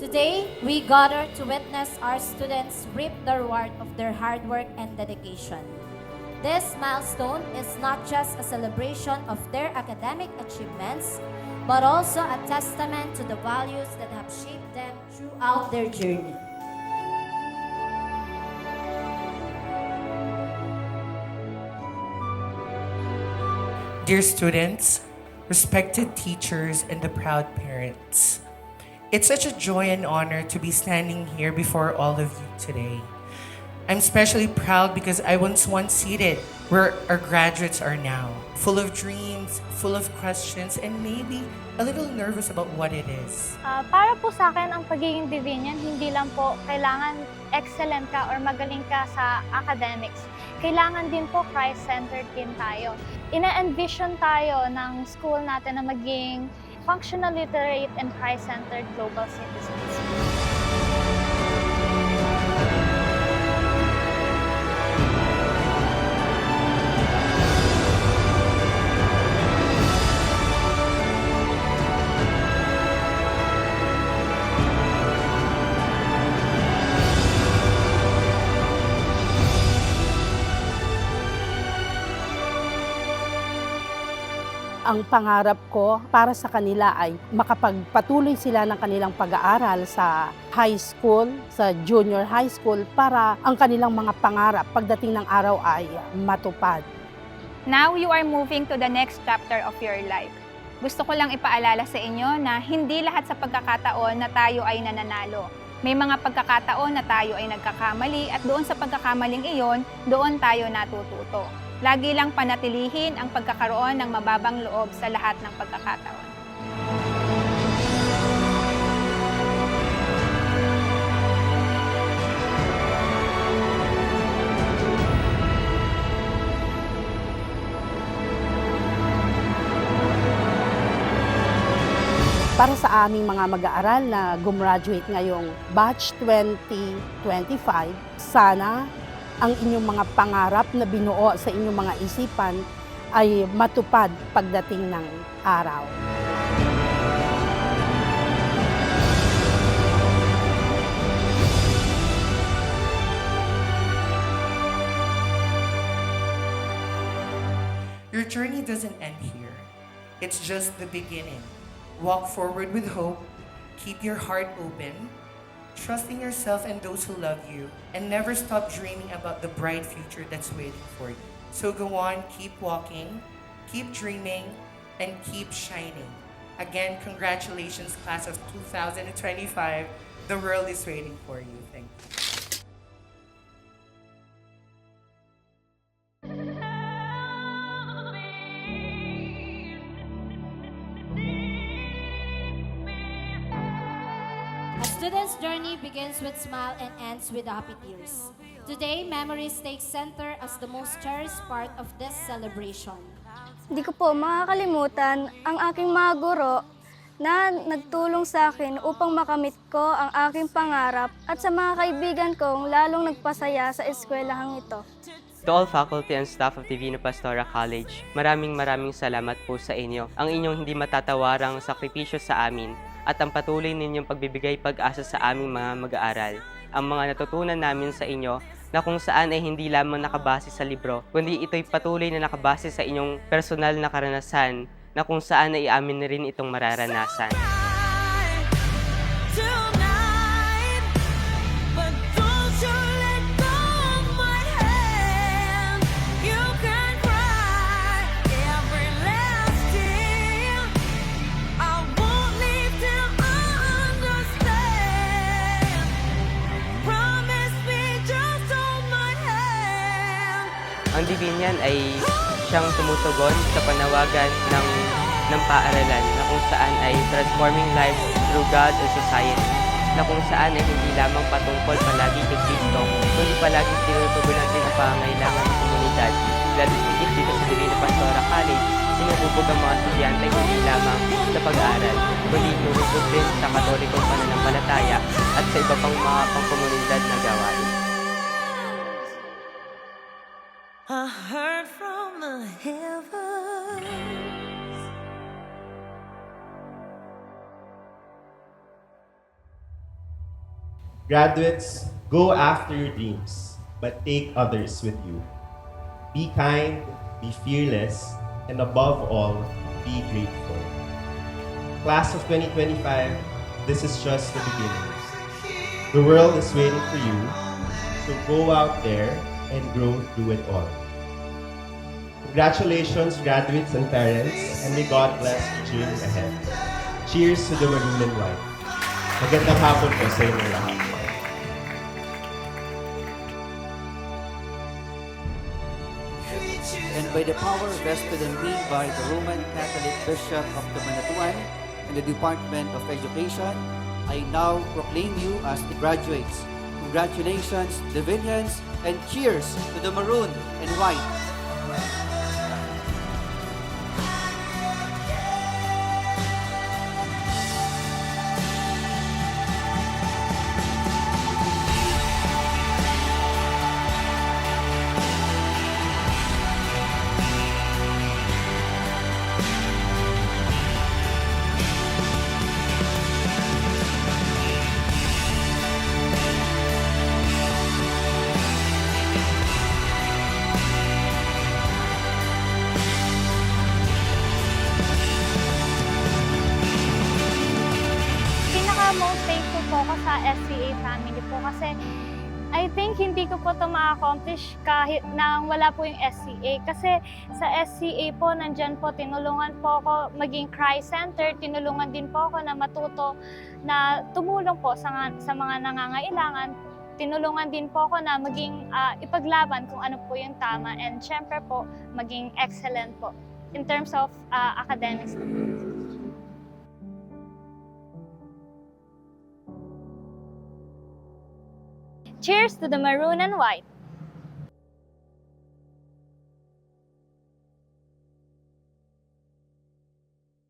Today, we gather to witness our students reap the reward of their hard work and dedication. This milestone is not just a celebration of their academic achievements, but also a testament to the values that have shaped them throughout their journey. Dear students, respected teachers, and the proud parents, it's such a joy and honor to be standing here before all of you today. I'm especially proud because I was once seated where our graduates are now, full of dreams, full of questions, and maybe a little nervous about what it is. Para po sa akin, ang pagiging Divinian, hindi lang po kailangan excellent ka or magaling ka sa academics. Kailangan din po Christ-centered din tayo. Ina-envision tayo ng school natin na maging functional, literate, and Christ-centered global citizens. Ang pangarap ko para sa kanila ay makapagpatuloy sila ng kanilang pag-aaral sa high school, sa junior high school, para ang kanilang mga pangarap pagdating ng araw ay matupad. Now you are moving to the next chapter of your life. Gusto ko lang ipaalala sa inyo na hindi lahat sa pagkakataon na tayo ay nananalo. May mga pagkakataon na tayo ay nagkakamali at doon sa pagkakamaling iyon, doon tayo natututo. Lagi lang panatilihin ang pagkakaroon ng mababang loob sa lahat ng pagkakataon. Para sa aming mga mag-aaral na gumraduate ngayong batch 2025, sana ang inyong mga pangarap na binuo sa inyong mga isipan ay matupad pagdating ng araw. Your journey doesn't end here. It's just the beginning. Walk forward with hope, keep your heart open, trust in yourself and those who love you, and never stop dreaming about the bright future that's waiting for you. So go on, keep walking, keep dreaming, and keep shining. Again, congratulations, class of 2025. The world is waiting for you. Thank you. A student's journey begins with smile and ends with happy tears. Today, memories take center as the most cherished part of this celebration. Hindi ko po makakalimutan ang aking mga guro na nagtulong sa akin upang makamit ko ang aking pangarap at sa mga kaibigan kong lalong nagpasaya sa eskwelahang ito. To all faculty and staff of Divina Pastora College, maraming salamat po sa inyo. Ang inyong hindi matatawarang sakripisyo sa amin at ang patuloy ninyong pagbibigay pag-asa sa aming mga mag-aaral. Ang mga natutunan namin sa inyo na kung saan ay hindi lamang nakabase sa libro, kundi ito'y patuloy na nakabase sa inyong personal na karanasan na kung saan ay amin na rin itong mararanasan. Ang Divinian ay siyang tumutugon sa panawagan ng paaralan na kung saan ay transforming lives through God and society, na kung saan ay hindi lamang patungkol palagi kay Kristo, kundi palaging tinutugunan din ang pangangailangan ng komunidad. Lalo higit dito sa Divina Pastora College, sinububog ang mga estudyante hindi lamang sa pag-aaral, kundi tinutubog din sa katolikong pananampalataya at sa iba pang mga pangkomunidad na gawain. I heard from the heavens. Graduates, go after your dreams, but take others with you. Be kind, be fearless, and above all, be grateful. Class of 2025, this is just the beginning. The world is waiting for you, so go out there and grow through it all. Congratulations, graduates and parents, and may God bless your journey ahead. Cheers to the maroon and white. Magandang hapon po sa inyo lahat. And by the power vested in me by the Roman Catholic Bishop of Cabanatuan and the Department of Education, I now proclaim you as the graduates. Congratulations, Divinians, and cheers to the maroon and white. Most thankful po ako sa SCA family po kasi I think hindi ko po ito ma-accomplish kahit nang wala po yung SCA. Kasi sa SCA po, nandyan po, tinulungan po ako maging cry-center, tinulungan din po ako na matuto na tumulong po sa mga nangangailangan. Tinulungan din po ako na maging ipaglaban kung ano po yung tama and syempre po, maging excellent po in terms of academics. Cheers to the maroon and white!